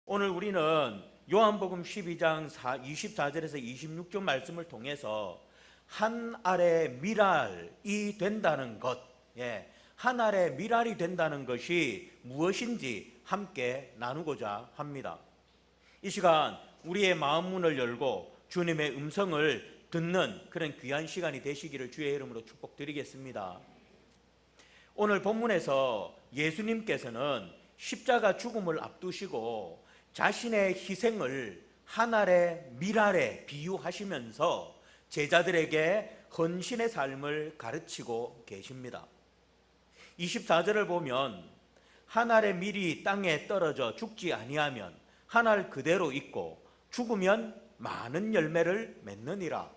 오늘 우리는 요한복음 12장 24절에서 26절 말씀을 통해서 한 알의 미랄이 된다는 것, 한 알의 미랄이 된다는 것이 무엇인지 함께 나누고자 합니다. 이 시간 우리의 마음 문을 열고 주님의 음성을 듣는 그런 귀한 시간이 되시기를 주의 이름으로 축복드리겠습니다. 오늘 본문에서 예수님께서는 십자가 죽음을 앞두시고 자신의 희생을 한 알의 미랄에 비유하시면서 제자들에게 헌신의 삶을 가르치고 계십니다. 24절을 보면 한 알의 밀이 땅에 떨어져 죽지 아니하면 한 알 그대로 있고 죽으면 많은 열매를 맺느니라.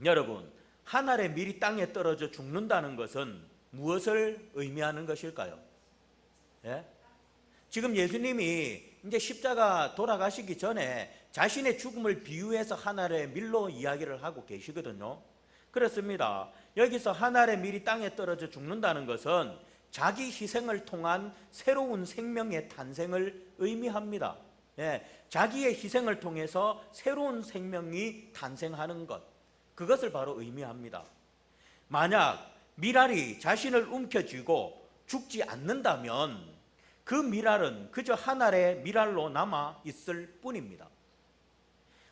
여러분, 한 알의 밀이 땅에 떨어져 죽는다는 것은 무엇을 의미하는 것일까요? 지금 예수님이 이제 십자가 돌아가시기 전에 자신의 죽음을 비유해서 한 알의 밀로 이야기를 하고 계시거든요. 그렇습니다. 여기서 한 알의 밀이 땅에 떨어져 죽는다는 것은 자기 희생을 통한 새로운 생명의 탄생을 의미합니다. 자기의 희생을 통해서 새로운 생명이 탄생하는 것, 그것을 바로 의미합니다. 만약 미랄이 자신을 움켜쥐고 죽지 않는다면 그 미랄은 그저 한 알의 미랄로 남아 있을 뿐입니다.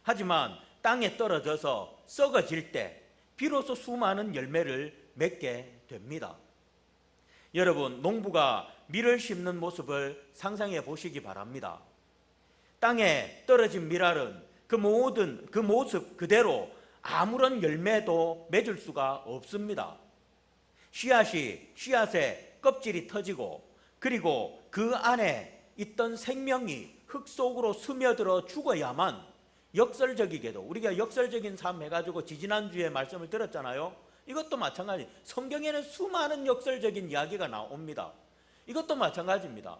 하지만 땅에 떨어져서 썩어질 때 비로소 수많은 열매를 맺게 됩니다. 여러분, 농부가 밀을 심는 모습을 상상해 보시기 바랍니다. 땅에 떨어진 미랄은 그 모습 그대로 아무런 열매도 맺을 수가 없습니다. 씨앗의 껍질이 터지고 그리고 그 안에 있던 생명이 흙 속으로 스며들어 죽어야만 역설적이게도, 우리가 역설적인 삶 해가지고 지지난주에 말씀을 들었잖아요. 이것도 마찬가지. 성경에는 수많은 역설적인 이야기가 나옵니다. 이것도 마찬가지입니다.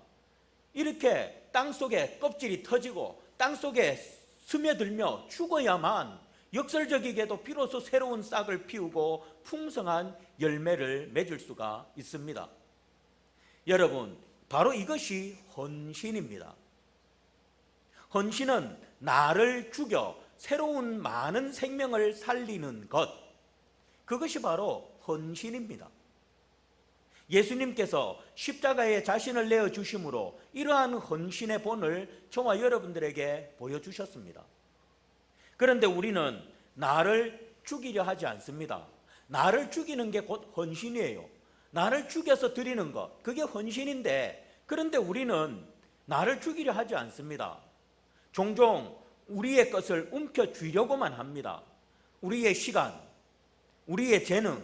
이렇게 땅속에 껍질이 터지고 땅속에 스며들며 죽어야만 역설적이게도 비로소 새로운 싹을 피우고 풍성한 열매를 맺을 수가 있습니다. 여러분, 바로 이것이 헌신입니다. 헌신은 나를 죽여 새로운 많은 생명을 살리는 것, 그것이 바로 헌신입니다. 예수님께서 십자가에 자신을 내어주심으로 이러한 헌신의 본을 저와 여러분들에게 보여주셨습니다. 그런데 우리는 나를 죽이려 하지 않습니다. 나를 죽이는 게 곧 헌신이에요. 나를 죽여서 드리는 것, 그게 헌신인데, 그런데 우리는 나를 죽이려 하지 않습니다. 종종 우리의 것을 움켜쥐려고만 합니다. 우리의 시간, 우리의 재능,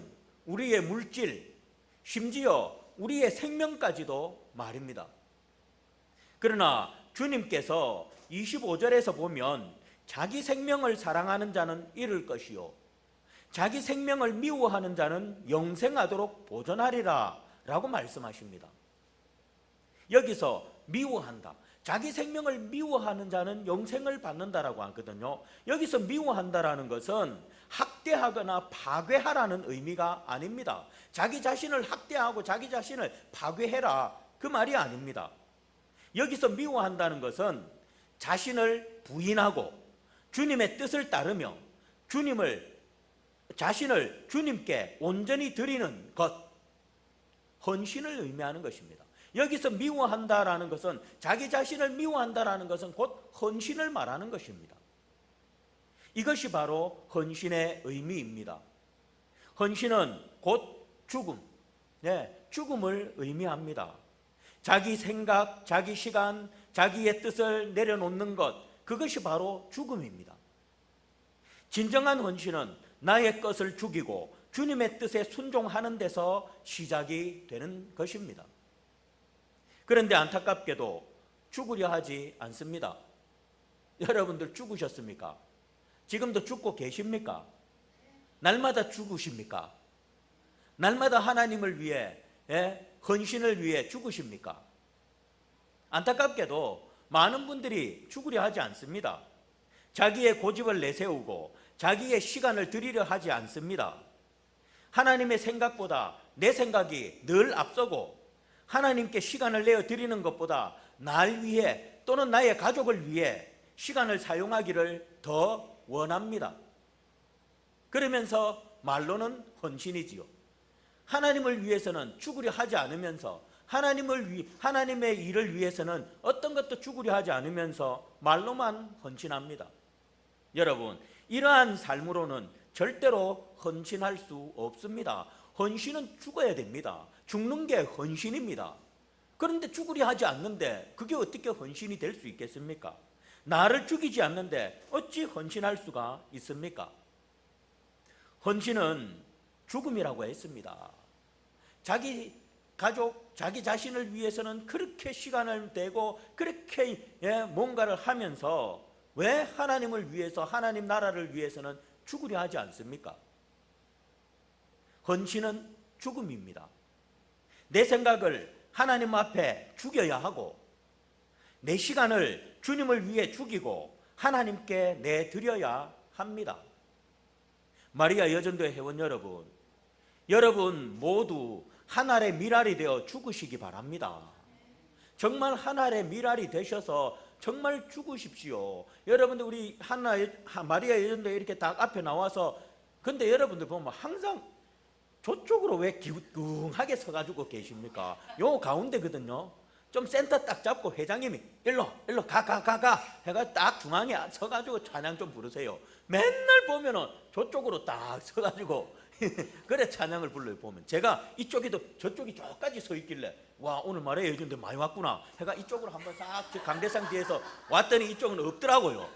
우리의 물질, 심지어 우리의 생명까지도 말입니다. 그러나 주님께서 25절에서 보면 자기 생명을 사랑하는 자는 잃을 것이요 자기 생명을 미워하는 자는 영생하도록 보존하리라 라고 말씀하십니다. 여기서 미워한다, 자기 생명을 미워하는 자는 영생을 받는다라고 하거든요. 여기서 미워한다라는 것은 학대하거나 파괴하라는 의미가 아닙니다. 자기 자신을 학대하고 자기 자신을 파괴해라, 그 말이 아닙니다. 여기서 미워한다는 것은 자신을 부인하고 주님의 뜻을 따르며 자신을 주님께 온전히 드리는 것, 헌신을 의미하는 것입니다. 여기서 미워한다라는 것은, 자기 자신을 미워한다라는 것은 곧 헌신을 말하는 것입니다. 이것이 바로 헌신의 의미입니다. 헌신은 곧 죽음, 죽음을 의미합니다. 자기 생각, 자기 시간, 자기의 뜻을 내려놓는 것, 그것이 바로 죽음입니다. 진정한 헌신은 나의 것을 죽이고 주님의 뜻에 순종하는 데서 시작이 되는 것입니다. 그런데 안타깝게도 죽으려 하지 않습니다. 여러분들 죽으셨습니까? 지금도 죽고 계십니까? 날마다 죽으십니까? 날마다 하나님을 위해, 헌신을 위해 죽으십니까? 안타깝게도 많은 분들이 죽으려 하지 않습니다. 자기의 고집을 내세우고 자기의 시간을 드리려 하지 않습니다. 하나님의 생각보다 내 생각이 늘 앞서고 하나님께 시간을 내어 드리는 것보다 날 위해 또는 나의 가족을 위해 시간을 사용하기를 더 원합니다. 그러면서 말로는 헌신이지요. 하나님을 위해서는 죽으려 하지 않으면서 하나님의 일을 위해서는 어떤 것도 죽으려 하지 않으면서 말로만 헌신합니다. 여러분, 이러한 삶으로는 절대로 헌신할 수 없습니다. 헌신은 죽어야 됩니다. 죽는 게 헌신입니다. 그런데 죽으려 하지 않는데 그게 어떻게 헌신이 될 수 있겠습니까? 나를 죽이지 않는데 어찌 헌신할 수가 있습니까? 헌신은 죽음이라고 했습니다. 자기 가족, 자기 자신을 위해서는 그렇게 시간을 내고 그렇게 뭔가를 하면서 왜 하나님을 위해서, 하나님 나라를 위해서는 죽으려 하지 않습니까? 헌신은 죽음입니다. 내 생각을 하나님 앞에 죽여야 하고 내 시간을 주님을 위해 죽이고 하나님께 내드려야 합니다. 마리아 여전도의 회원 여러분, 여러분 모두 한 알의 밀알이 되어 죽으시기 바랍니다. 정말 한 알의 밀알이 되셔서 정말 죽으십시오. 여러분들 우리 마리아 여전도에 이렇게 딱 앞에 나와서, 근데 여러분들 보면 항상 저쪽으로 왜 기웅하게 서가지고 계십니까? 요 가운데거든요. 좀 센터 딱 잡고 회장님이 일로 가 해가 딱 중앙에 서가지고 찬양 좀 부르세요. 맨날 보면은 저쪽으로 딱 서가지고 그래 찬양을 불러요. 보면 제가 이쪽에도 저쪽이 저까지 서 있길래 와, 오늘 말이야 요즘에 많이 왔구나 해가 이쪽으로 한번 싹 강대상 뒤에서 왔더니 이쪽은 없더라고요.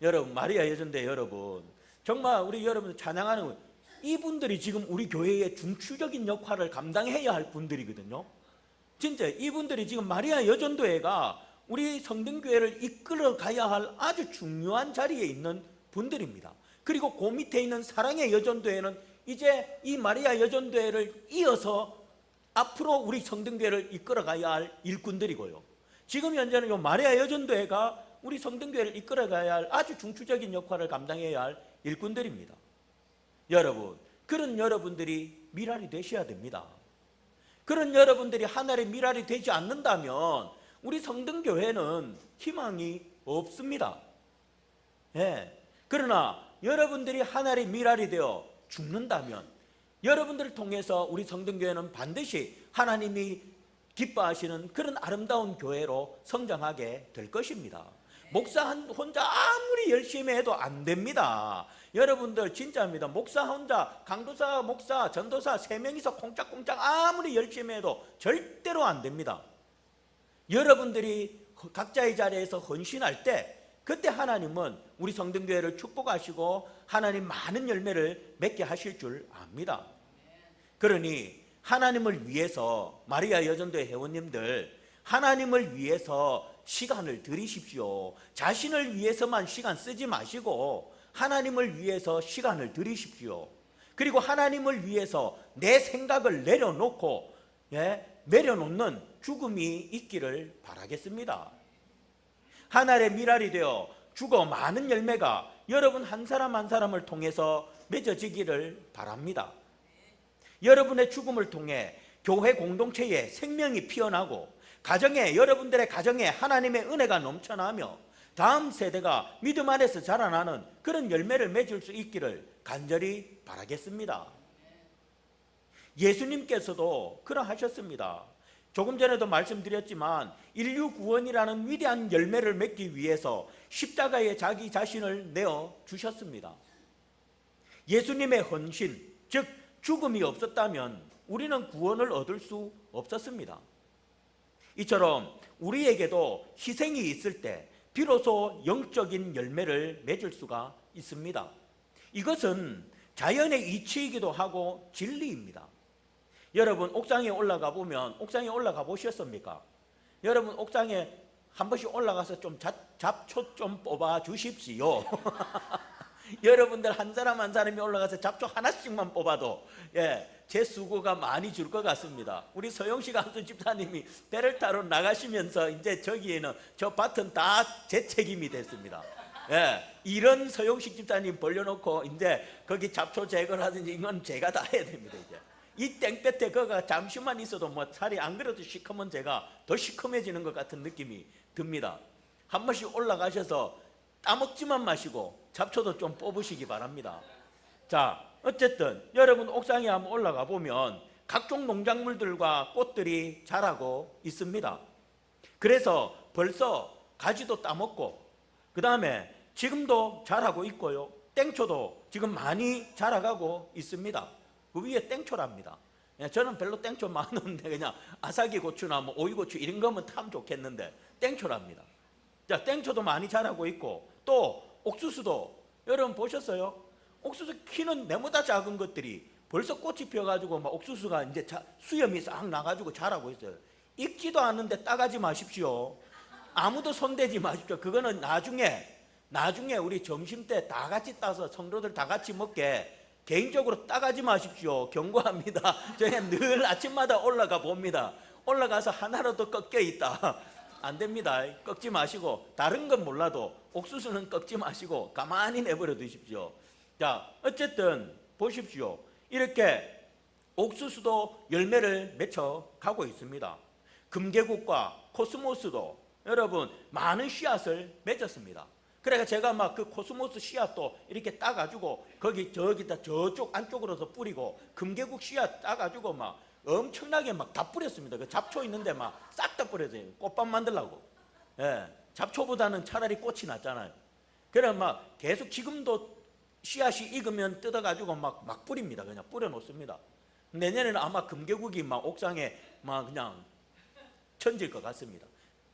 여러분, 마리아 여전대 여러분, 정말 우리 여러분 찬양하는 이분들이 지금 우리 교회의 중추적인 역할을 감당해야 할 분들이거든요. 진짜 이분들이 지금 마리아 여전도회가 우리 성등교회를 이끌어 가야 할 아주 중요한 자리에 있는 분들입니다. 그리고 그 밑에 있는 사랑의 여전도회는 이제 이 마리아 여전도회를 이어서 앞으로 우리 성등교회를 이끌어 가야 할 일꾼들이고요. 지금 현재는 이 마리아 여전도회가 우리 성등교회를 이끌어 가야 할 아주 중추적인 역할을 감당해야 할 일꾼들입니다. 여러분, 그런 여러분들이 밀알이 되셔야 됩니다. 그런 여러분들이 하나의 밀알이 되지 않는다면 우리 성등교회는 희망이 없습니다. 그러나 여러분들이 하나의 밀알이 되어 죽는다면 여러분들을 통해서 우리 성등교회는 반드시 하나님이 기뻐하시는 그런 아름다운 교회로 성장하게 될 것입니다. 목사 혼자 아무리 열심히 해도 안 됩니다. 여러분들 진짜입니다. 목사 혼자, 강도사, 목사, 전도사 3명이서 콩짝콩짝 아무리 열심히 해도 절대로 안 됩니다. 여러분들이 각자의 자리에서 헌신할 때 그때 하나님은 우리 성등교회를 축복하시고 하나님 많은 열매를 맺게 하실 줄 압니다. 그러니 하나님을 위해서 마리아 여전도의 회원님들, 하나님을 위해서 시간을 들이십시오. 자신을 위해서만 시간 쓰지 마시고 하나님을 위해서 시간을 들이십시오. 그리고 하나님을 위해서 내 생각을 내려놓고 내려놓는 죽음이 있기를 바라겠습니다. 하나의 밀알이 되어 죽어 많은 열매가 여러분 한 사람 한 사람을 통해서 맺어지기를 바랍니다. 여러분의 죽음을 통해 교회 공동체에 생명이 피어나고 여러분들의 가정에 하나님의 은혜가 넘쳐나며 다음 세대가 믿음 안에서 자라나는 그런 열매를 맺을 수 있기를 간절히 바라겠습니다. 예수님께서도 그러하셨습니다. 조금 전에도 말씀드렸지만 인류 구원이라는 위대한 열매를 맺기 위해서 십자가에 자기 자신을 내어 주셨습니다. 예수님의 헌신, 즉 죽음이 없었다면 우리는 구원을 얻을 수 없었습니다. 이처럼 우리에게도 희생이 있을 때 비로소 영적인 열매를 맺을 수가 있습니다. 이것은 자연의 이치이기도 하고 진리입니다. 여러분 옥상에 올라가 보면, 옥상에 올라가 보셨습니까? 여러분 옥상에 한 번씩 올라가서 좀 잡초 좀 뽑아 주십시오. 여러분들 한 사람 한 사람이 올라가서 잡초 하나씩만 뽑아도 제 수고가 많이 줄 것 같습니다. 우리 서영식 안수 집사님이 배를 타러 나가시면서 이제 저기에는 저 밭은 다 제 책임이 됐습니다. 이런 서영식 집사님 벌려놓고 이제 거기 잡초 제거를 하든지 이건 제가 다 해야 됩니다. 이제 이 땡볕에 그가 잠시만 있어도 뭐 살이 안 그래도 시커먼 제가 더 시커매지는 것 같은 느낌이 듭니다. 한 번씩 올라가셔서 따먹지만 마시고 잡초도 좀 뽑으시기 바랍니다. 자, 어쨌든 여러분 옥상에 한번 올라가 보면 각종 농작물들과 꽃들이 자라고 있습니다. 그래서 벌써 가지도 따먹고 그 다음에 지금도 자라고 있고요. 땡초도 지금 많이 자라가고 있습니다. 그 위에 땡초랍니다. 저는 별로 땡초 많은데 그냥 아삭이 고추나 뭐 오이고추 이런 거면 참 좋겠는데 땡초랍니다. 자, 땡초도 많이 자라고 있고 또 옥수수도 여러분 보셨어요? 옥수수 키는 내보다 작은 것들이 벌써 꽃이 피어가지고 막 옥수수가 이제 수염이 싹 나가지고 자라고 있어요. 익지도 않는데 따가지 마십시오. 아무도 손대지 마십시오. 그거는 나중에 우리 점심 때 다 같이 따서 성도들 다 같이 먹게 개인적으로 따가지 마십시오. 경고합니다. 저는 늘 아침마다 올라가 봅니다. 올라가서 하나라도 꺾여 있다. 안 됩니다. 꺾지 마시고 다른 건 몰라도 옥수수는 꺾지 마시고 가만히 내버려 두십시오. 자, 어쨌든 보십시오. 이렇게 옥수수도 열매를 맺혀 가고 있습니다. 금계국과 코스모스도 여러분 많은 씨앗을 맺었습니다. 그래서 제가 막 그 코스모스 씨앗도 이렇게 따가지고 거기 저기다 저쪽 안쪽으로서 뿌리고 금계국 씨앗 따가지고 막 엄청나게 막 다 뿌렸습니다. 그 잡초 있는데 막 싹 다 뿌렸어요. 꽃밭 만들라고. 예, 잡초보다는 차라리 꽃이 낫잖아요. 그래 막 계속 지금도 씨앗이 익으면 뜯어가지고 막 뿌립니다. 그냥 뿌려놓습니다. 내년에는 아마 금계국이 막 옥상에 막 그냥 천질 것 같습니다.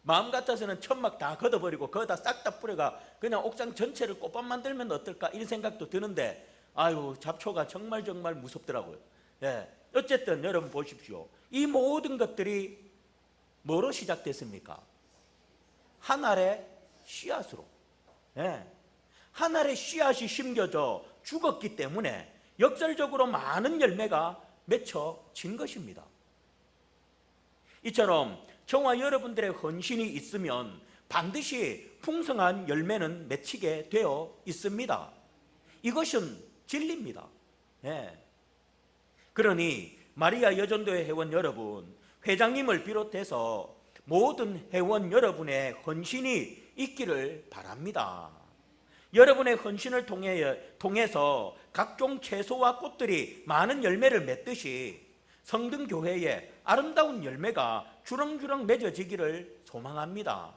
마음 같아서는 천막 다 걷어버리고 거기다 싹 다 뿌려가 그냥 옥상 전체를 꽃밭 만들면 어떨까 이런 생각도 드는데 아유 잡초가 정말 무섭더라고요. 예. 어쨌든 여러분 보십시오. 이 모든 것들이 뭐로 시작됐습니까? 한 알의 씨앗으로. 예. 한 알의 씨앗이 심겨져 죽었기 때문에 역설적으로 많은 열매가 맺혀진 것입니다. 이처럼 저와 여러분들의 헌신이 있으면 반드시 풍성한 열매는 맺히게 되어 있습니다. 이것은 진리입니다. 예. 그러니 마리아 여전도회 회원 여러분, 회장님을 비롯해서 모든 회원 여러분의 헌신이 있기를 바랍니다. 여러분의 헌신을 통해서 각종 채소와 꽃들이 많은 열매를 맺듯이 성등교회에 아름다운 열매가 주렁주렁 맺어지기를 소망합니다.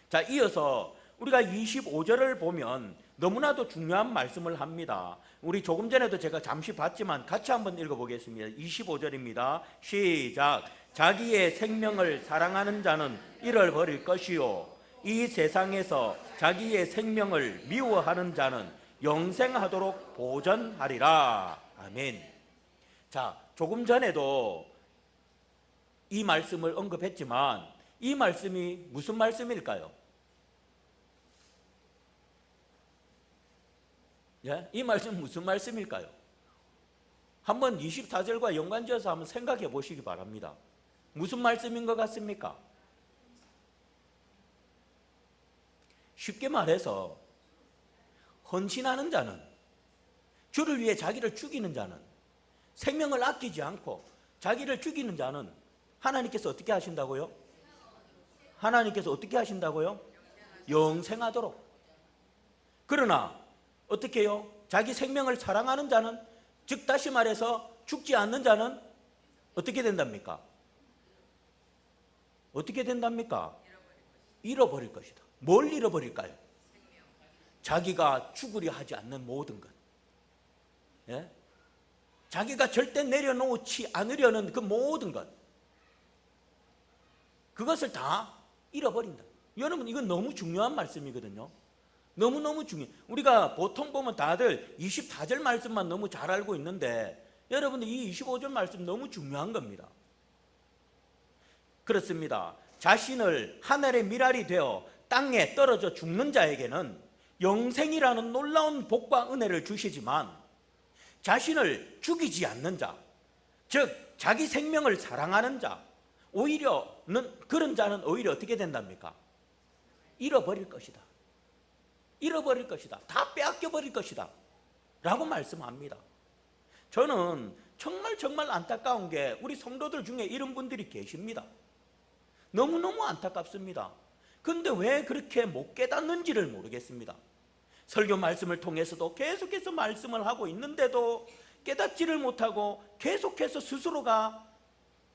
자, 이어서 우리가 25절을 보면 너무나도 중요한 말씀을 합니다. 우리 조금 전에도 제가 잠시 봤지만 같이 한번 읽어보겠습니다. 25절입니다. 시작. 자기의 생명을 사랑하는 자는 잃어버릴 것이요 이 세상에서 자기의 생명을 미워하는 자는 영생하도록 보전하리라. 아멘. 자, 조금 전에도 이 말씀을 언급했지만 이 말씀이 무슨 말씀일까요? 예? 이 말씀 무슨 말씀일까요? 한번 24절과 연관지어서 한번 생각해 보시기 바랍니다. 무슨 말씀인 것 같습니까? 쉽게 말해서 헌신하는 자는, 주를 위해 자기를 죽이는 자는, 생명을 아끼지 않고 자기를 죽이는 자는 하나님께서 어떻게 하신다고요? 하나님께서 어떻게 하신다고요? 영생하도록. 그러나 어떻게 해요? 자기 생명을 사랑하는 자는, 즉 다시 말해서 죽지 않는 자는 어떻게 된답니까? 어떻게 된답니까? 잃어버릴 것이다. 뭘 잃어버릴까요? 자기가 죽으려 하지 않는 모든 것. 예? 자기가 절대 내려놓지 않으려는 그 모든 것, 그것을 다 잃어버린다. 여러분, 이건 너무 중요한 말씀이거든요. 너무너무 중요해요. 우리가 보통 보면 다들 24절 말씀만 너무 잘 알고 있는데 여러분들 이 25절 말씀 너무 중요한 겁니다. 그렇습니다. 자신을 하늘의 밀알이 되어 땅에 떨어져 죽는 자에게는 영생이라는 놀라운 복과 은혜를 주시지만 자신을 죽이지 않는 자, 즉 자기 생명을 사랑하는 자, 오히려는 그런 자는 오히려 어떻게 된답니까? 잃어버릴 것이다. 잃어버릴 것이다. 다 빼앗겨 버릴 것이다 라고 말씀합니다. 저는 정말 안타까운 게 우리 성도들 중에 이런 분들이 계십니다. 너무너무 안타깝습니다. 근데 왜 그렇게 못 깨닫는지를 모르겠습니다. 설교 말씀을 통해서도 계속해서 말씀을 하고 있는데도 깨닫지를 못하고 계속해서 스스로가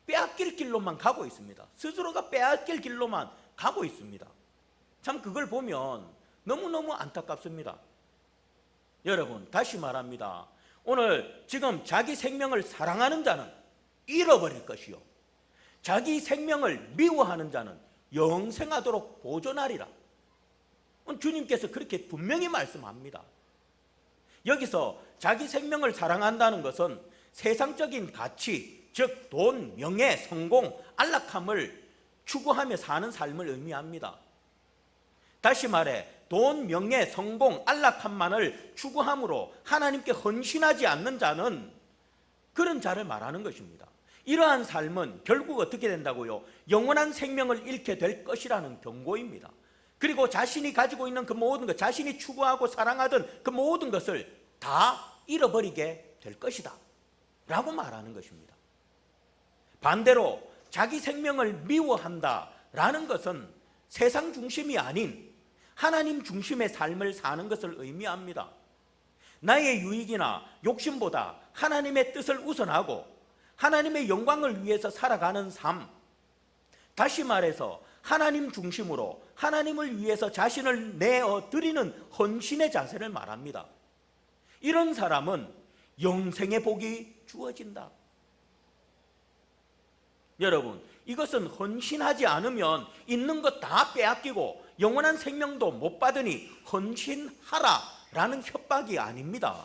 빼앗길 길로만 가고 있습니다. 스스로가 빼앗길 길로만 가고 있습니다. 참 그걸 보면 너무너무 안타깝습니다. 여러분, 다시 말합니다. 오늘 지금 자기 생명을 사랑하는 자는 잃어버릴 것이요, 자기 생명을 미워하는 자는 영생하도록 보존하리라. 주님께서 그렇게 분명히 말씀합니다. 여기서 자기 생명을 사랑한다는 것은 세상적인 가치, 즉 돈, 명예, 성공, 안락함을 추구하며 사는 삶을 의미합니다. 다시 말해 돈, 명예, 성공, 안락함만을 추구함으로 하나님께 헌신하지 않는 자는 그런 자를 말하는 것입니다. 이러한 삶은 결국 어떻게 된다고요? 영원한 생명을 잃게 될 것이라는 경고입니다. 그리고 자신이 가지고 있는 그 모든 것, 자신이 추구하고 사랑하던 그 모든 것을 다 잃어버리게 될 것이다 라고 말하는 것입니다. 반대로 자기 생명을 미워한다 라는 것은 세상 중심이 아닌 하나님 중심의 삶을 사는 것을 의미합니다. 나의 유익이나 욕심보다 하나님의 뜻을 우선하고 하나님의 영광을 위해서 살아가는 삶, 다시 말해서 하나님 중심으로 하나님을 위해서 자신을 내어 드리는 헌신의 자세를 말합니다. 이런 사람은 영생의 복이 주어진다. 여러분, 이것은 헌신하지 않으면 있는 것 다 빼앗기고 영원한 생명도 못 받으니 헌신하라 라는 협박이 아닙니다.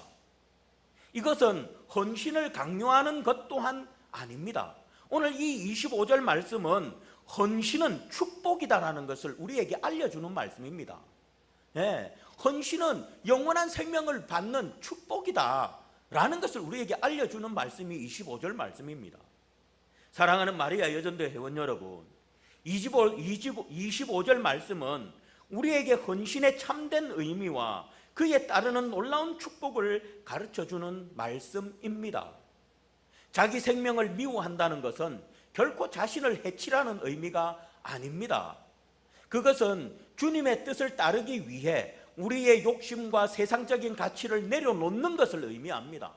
이것은 헌신을 강요하는 것 또한 아닙니다. 오늘 이 25절 말씀은 헌신은 축복이다라는 것을 우리에게 알려주는 말씀입니다. 헌신은 영원한 생명을 받는 축복이다라는 것을 우리에게 알려주는 말씀이 25절 말씀입니다. 사랑하는 마리아 여전대 회원 여러분, 25절 말씀은 우리에게 헌신의 참된 의미와 그에 따르는 놀라운 축복을 가르쳐주는 말씀입니다. 자기 생명을 미워한다는 것은 결코 자신을 해치라는 의미가 아닙니다. 그것은 주님의 뜻을 따르기 위해 우리의 욕심과 세상적인 가치를 내려놓는 것을 의미합니다.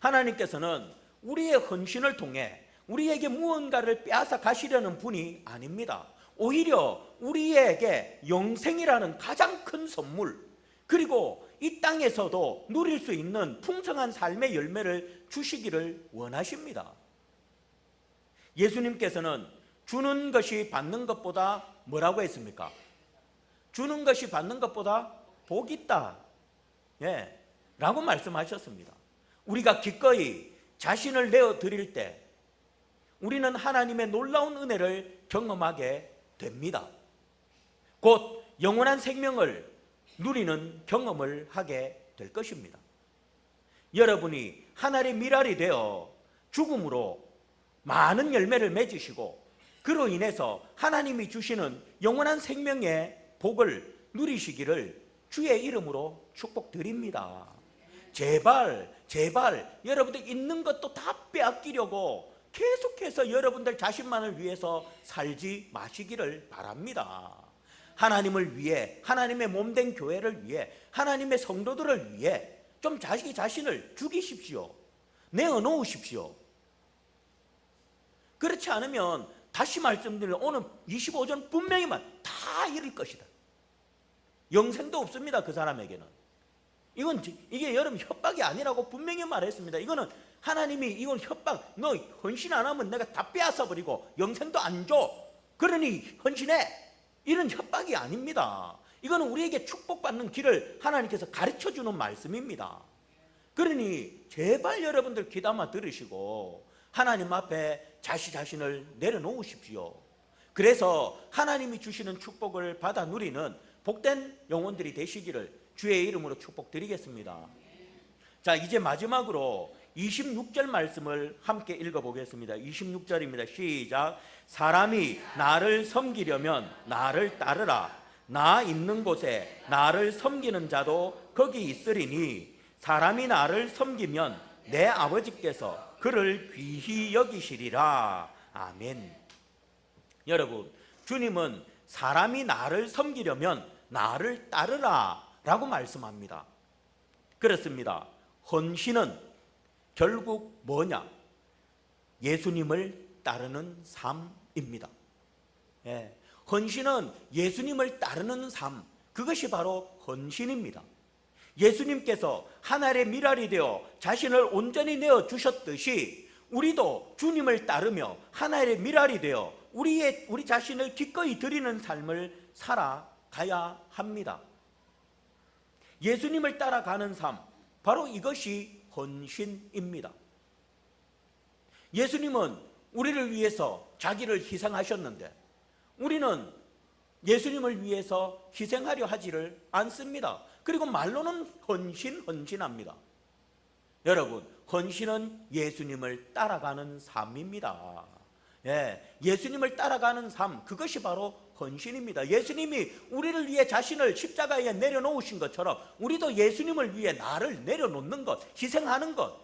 하나님께서는 우리의 헌신을 통해 우리에게 무언가를 빼앗아 가시려는 분이 아닙니다. 오히려 우리에게 영생이라는 가장 큰 선물, 그리고 이 땅에서도 누릴 수 있는 풍성한 삶의 열매를 주시기를 원하십니다. 예수님께서는 주는 것이 받는 것보다 뭐라고 했습니까? 주는 것이 받는 것보다 복이 있다, 라고 말씀하셨습니다. 우리가 기꺼이 자신을 내어 드릴 때 우리는 하나님의 놀라운 은혜를 경험하게 됩니다. 곧 영원한 생명을 누리는 경험을 하게 될 것입니다. 여러분이 하나님의 미랄이 되어 죽음으로 많은 열매를 맺으시고 그로 인해서 하나님이 주시는 영원한 생명의 복을 누리시기를 주의 이름으로 축복드립니다. 제발 여러분들 있는 것도 다 빼앗기려고 계속해서 여러분들 자신만을 위해서 살지 마시기를 바랍니다. 하나님을 위해, 하나님의 몸된 교회를 위해, 하나님의 성도들을 위해 좀 자기 자신을 죽이십시오. 내어놓으십시오. 그렇지 않으면 다시 말씀드리면 오늘 25절 분명히만 다 잃을 것이다. 영생도 없습니다. 그 사람에게는. 이게 여러분 협박이 아니라고 분명히 말했습니다. 이거는 하나님이 이건 협박, 너 헌신 안 하면 내가 다 빼앗아 버리고 영생도 안 줘, 그러니 헌신해, 이런 협박이 아닙니다. 이거는 우리에게 축복받는 길을 하나님께서 가르쳐주는 말씀입니다. 그러니 제발 여러분들 귀담아 들으시고 하나님 앞에 자신을 내려놓으십시오. 그래서 하나님이 주시는 축복을 받아 누리는 복된 영혼들이 되시기를 주의 이름으로 축복드리겠습니다. 자, 이제 마지막으로 26절 말씀을 함께 읽어보겠습니다. 26절입니다. 시작. 사람이 나를 섬기려면 나를 따르라. 나 있는 곳에 나를 섬기는 자도 거기 있으리니 사람이 나를 섬기면 내 아버지께서 그를 귀히 여기시리라. 아멘. 여러분, 주님은 사람이 나를 섬기려면 나를 따르라 라고 말씀합니다. 그렇습니다. 헌신은 결국 뭐냐? 예수님을 따르는 삶입니다. 헌신은 예수님을 따르는 삶, 그것이 바로 헌신입니다. 예수님께서 하늘의 미랄이 되어 자신을 온전히 내어 주셨듯이 우리도 주님을 따르며 하늘의 미랄이 되어 우리 자신을 기꺼이 드리는 삶을 살아가야 합니다. 예수님을 따라가는 삶, 바로 이것이 헌신입니다. 예수님은 우리를 위해서 자기를 희생하셨는데 우리는 예수님을 위해서 희생하려 하지를 않습니다. 그리고 말로는 헌신합니다. 여러분, 헌신은 예수님을 따라가는 삶입니다. 예수님을 따라가는 삶, 그것이 바로 헌신입니다. 예수님이 우리를 위해 자신을 십자가에 내려놓으신 것처럼 우리도 예수님을 위해 나를 내려놓는 것, 희생하는 것,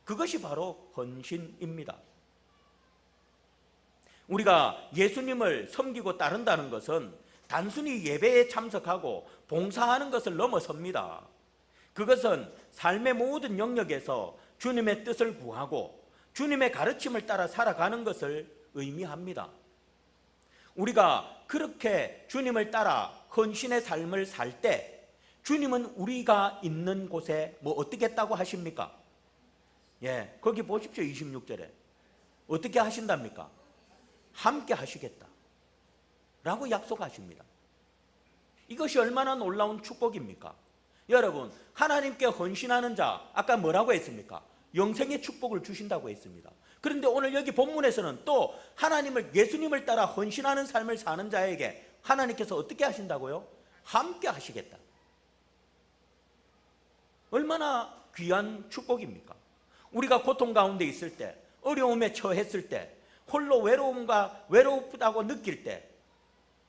그것이 바로 헌신입니다. 우리가 예수님을 섬기고 따른다는 것은 단순히 예배에 참석하고 봉사하는 것을 넘어섭니다. 그것은 삶의 모든 영역에서 주님의 뜻을 구하고 주님의 가르침을 따라 살아가는 것을 의미합니다. 우리가 그렇게 주님을 따라 헌신의 삶을 살 때 주님은 우리가 있는 곳에 어떻게 했다고 하십니까? 거기 보십시오. 26절에 어떻게 하신답니까? 함께 하시겠다 라고 약속하십니다. 이것이 얼마나 놀라운 축복입니까? 여러분, 하나님께 헌신하는 자, 아까 뭐라고 했습니까? 영생의 축복을 주신다고 했습니다. 그런데 오늘 여기 본문에서는 또 하나님을, 예수님을 따라 헌신하는 삶을 사는 자에게 하나님께서 어떻게 하신다고요? 함께 하시겠다. 얼마나 귀한 축복입니까? 우리가 고통 가운데 있을 때, 어려움에 처했을 때, 홀로 외롭다고 느낄 때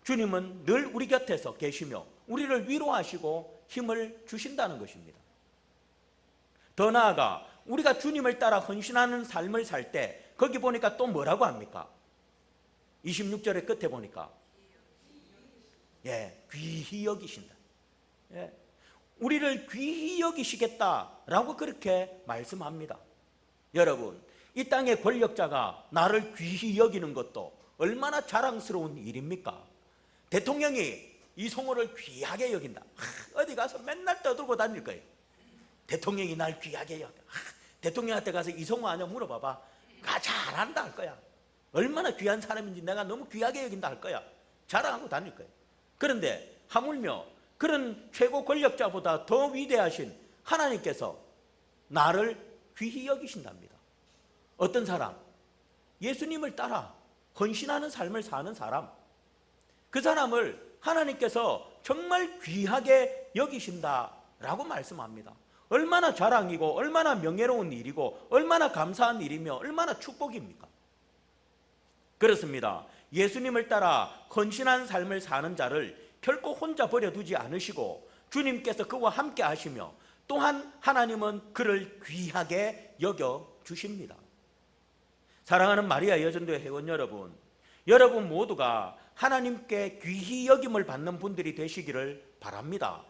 주님은 늘 우리 곁에서 계시며 우리를 위로하시고 힘을 주신다는 것입니다. 더 나아가 우리가 주님을 따라 헌신하는 삶을 살 때 거기 보니까 또 뭐라고 합니까? 26절의 끝에 보니까 귀히 여기신다. 우리를 귀히 여기시겠다라고 그렇게 말씀합니다. 여러분, 이 땅의 권력자가 나를 귀히 여기는 것도 얼마나 자랑스러운 일입니까? 대통령이 이성호를 귀하게 여긴다. 어디 가서 맨날 떠들고 다닐 거예요. 대통령이 날 귀하게 여겨. 대통령한테 가서 이성호 아냐 물어봐봐. 잘한다 할 거야. 얼마나 귀한 사람인지 내가 너무 귀하게 여긴다 할 거야. 자랑하고 다닐 거예요. 그런데 하물며 그런 최고 권력자보다 더 위대하신 하나님께서 나를 귀히 여기신답니다. 어떤 사람? 예수님을 따라 헌신하는 삶을 사는 사람. 그 사람을 하나님께서 정말 귀하게 여기신다라고 말씀합니다. 얼마나 자랑이고 얼마나 명예로운 일이고 얼마나 감사한 일이며 얼마나 축복입니까? 그렇습니다. 예수님을 따라 헌신한 삶을 사는 자를 결코 혼자 버려두지 않으시고 주님께서 그와 함께 하시며 또한 하나님은 그를 귀하게 여겨주십니다. 사랑하는 마리아 여전도의 회원 여러분, 여러분 모두가 하나님께 귀히 여김을 받는 분들이 되시기를 바랍니다.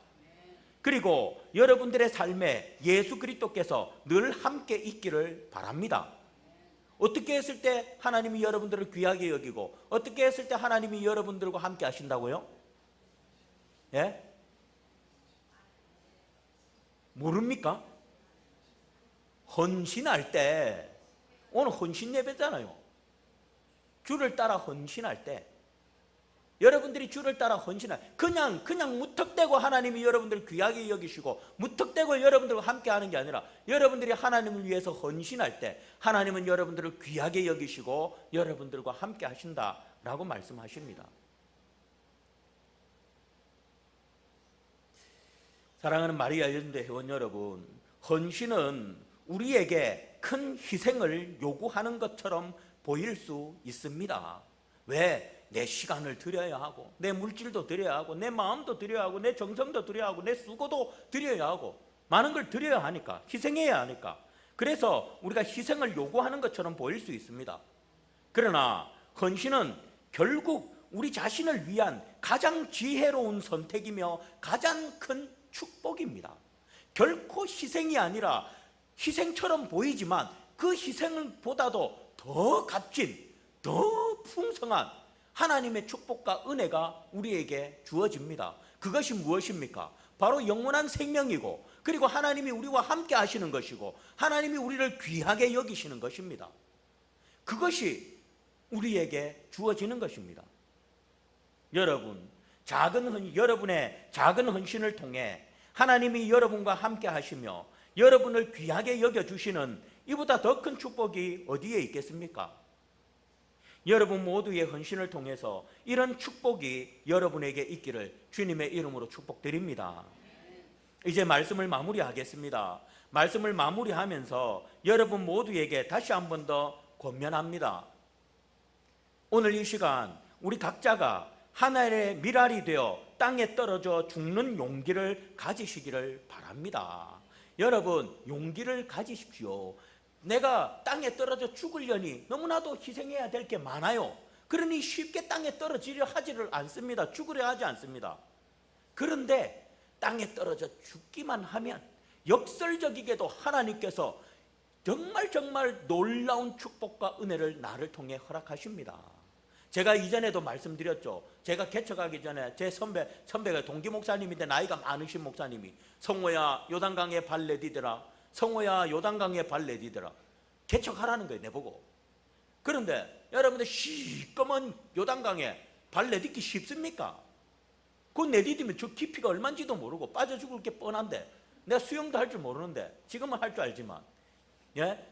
그리고 여러분들의 삶에 예수 그리스도께서 늘 함께 있기를 바랍니다. 어떻게 했을 때 하나님이 여러분들을 귀하게 여기고 어떻게 했을 때 하나님이 여러분들과 함께 하신다고요? 모릅니까? 헌신할 때, 오늘 헌신 예배잖아요. 주를 따라 헌신할 때 여러분들이 주를 따라 헌신할 그냥 무턱대고 하나님이 여러분들을 귀하게 여기시고 무턱대고 여러분들과 함께 하는 게 아니라 여러분들이 하나님을 위해서 헌신할 때 하나님은 여러분들을 귀하게 여기시고 여러분들과 함께 하신다라고 말씀하십니다. 사랑하는 마리아 여전도 회원 여러분, 헌신은 우리에게 큰 희생을 요구하는 것처럼 보일 수 있습니다. 왜? 내 시간을 드려야 하고 내 물질도 드려야 하고 내 마음도 드려야 하고 내 정성도 드려야 하고 내 수고도 드려야 하고 많은 걸 드려야 하니까, 희생해야 하니까. 그래서 우리가 희생을 요구하는 것처럼 보일 수 있습니다. 그러나 헌신은 결국 우리 자신을 위한 가장 지혜로운 선택이며 가장 큰 축복입니다. 결코 희생이 아니라, 희생처럼 보이지만 그 희생보다도 더 값진, 더 풍성한 하나님의 축복과 은혜가 우리에게 주어집니다. 그것이 무엇입니까? 바로 영원한 생명이고, 그리고 하나님이 우리와 함께 하시는 것이고, 하나님이 우리를 귀하게 여기시는 것입니다. 그것이 우리에게 주어지는 것입니다. 여러분의 작은 헌신을 통해 하나님이 여러분과 함께 하시며 여러분을 귀하게 여겨주시는 이보다 더 큰 축복이 어디에 있겠습니까? 여러분 모두의 헌신을 통해서 이런 축복이 여러분에게 있기를 주님의 이름으로 축복드립니다. 이제 말씀을 마무리하겠습니다. 말씀을 마무리하면서 여러분 모두에게 다시 한 번 더 권면합니다. 오늘 이 시간 우리 각자가 하늘의 밀알이 되어 땅에 떨어져 죽는 용기를 가지시기를 바랍니다. 여러분, 용기를 가지십시오. 내가 땅에 떨어져 죽으려니 너무나도 희생해야 될 게 많아요. 그러니 쉽게 땅에 떨어지려 하지를 않습니다. 죽으려 하지 않습니다. 그런데 땅에 떨어져 죽기만 하면 역설적이게도 하나님께서 정말 놀라운 축복과 은혜를 나를 통해 허락하십니다. 제가 이전에도 말씀드렸죠. 제가 개척하기 전에 제 선배가 동기 목사님인데 나이가 많으신 목사님이, 성호야 요단강에 발 내디더라, 성호야 요단강에 발 내디더라, 개척하라는 거예요, 내보고. 그런데 여러분들 시꺼먼 요단강에 발 내딛기 쉽습니까? 그거 내디디면 저 깊이가 얼마인지도 모르고 빠져 죽을 게 뻔한데, 내가 수영도 할 줄 모르는데, 지금은 할 줄 알지만,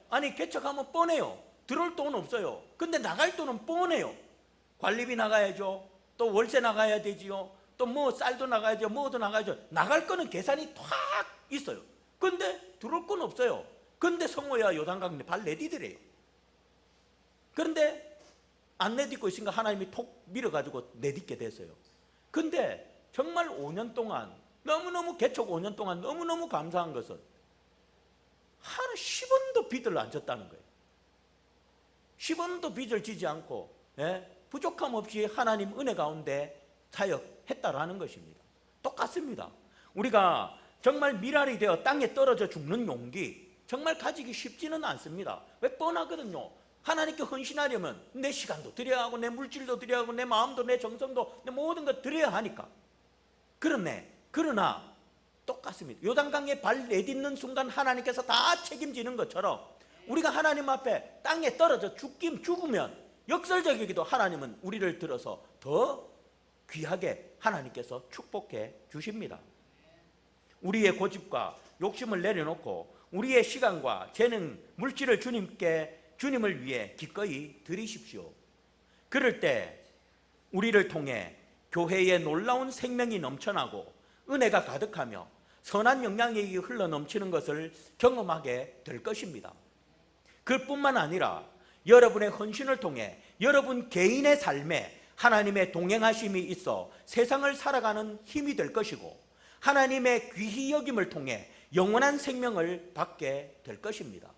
아니 개척하면 뻔해요. 들어올 돈 없어요. 근데 나갈 돈은 뻔해요. 관리비 나가야죠. 또 월세 나가야 되지요. 또 뭐 쌀도 나가야죠. 뭐도 나가야죠. 나갈 거는 계산이 탁 있어요. 근데 들어올 건 없어요. 근데 성호야 요단강에 발 내디더래요. 그런데 안 내딛고 있으니까 하나님이 톡 밀어가지고 내딛게 됐어요. 근데 정말 5년 동안 너무너무 개척 5년 동안 너무너무 감사한 것은 한 10원도 빚을 안 졌다는 거예요. 10원도 빚을 지지 않고 부족함 없이 하나님 은혜 가운데 사역했다라는 것입니다. 똑같습니다. 우리가 정말 밀알이 되어 땅에 떨어져 죽는 용기 정말 가지기 쉽지는 않습니다. 왜? 뻔하거든요. 하나님께 헌신하려면 내 시간도 드려야 하고 내 물질도 드려야 하고 내 마음도 내 정성도 내 모든 것 드려야 하니까. 그러나 똑같습니다. 요단강에 발 내딛는 순간 하나님께서 다 책임지는 것처럼 우리가 하나님 앞에 땅에 떨어져 죽으면 역설적이기도 하나님은 우리를 들어서 더 귀하게 하나님께서 축복해 주십니다. 우리의 고집과 욕심을 내려놓고 우리의 시간과 재능, 물질을 주님을 위해 기꺼이 드리십시오. 그럴 때 우리를 통해 교회에 놀라운 생명이 넘쳐나고 은혜가 가득하며 선한 영향력이 흘러넘치는 것을 경험하게 될 것입니다. 그뿐만 아니라 여러분의 헌신을 통해 여러분 개인의 삶에 하나님의 동행하심이 있어 세상을 살아가는 힘이 될 것이고 하나님의 귀히 여김을 통해 영원한 생명을 받게 될 것입니다.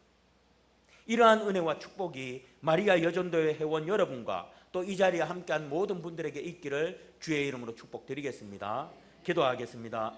이러한 은혜와 축복이 마리아 여전도회 회원 여러분과 또 이 자리에 함께한 모든 분들에게 있기를 주의 이름으로 축복드리겠습니다. 기도하겠습니다.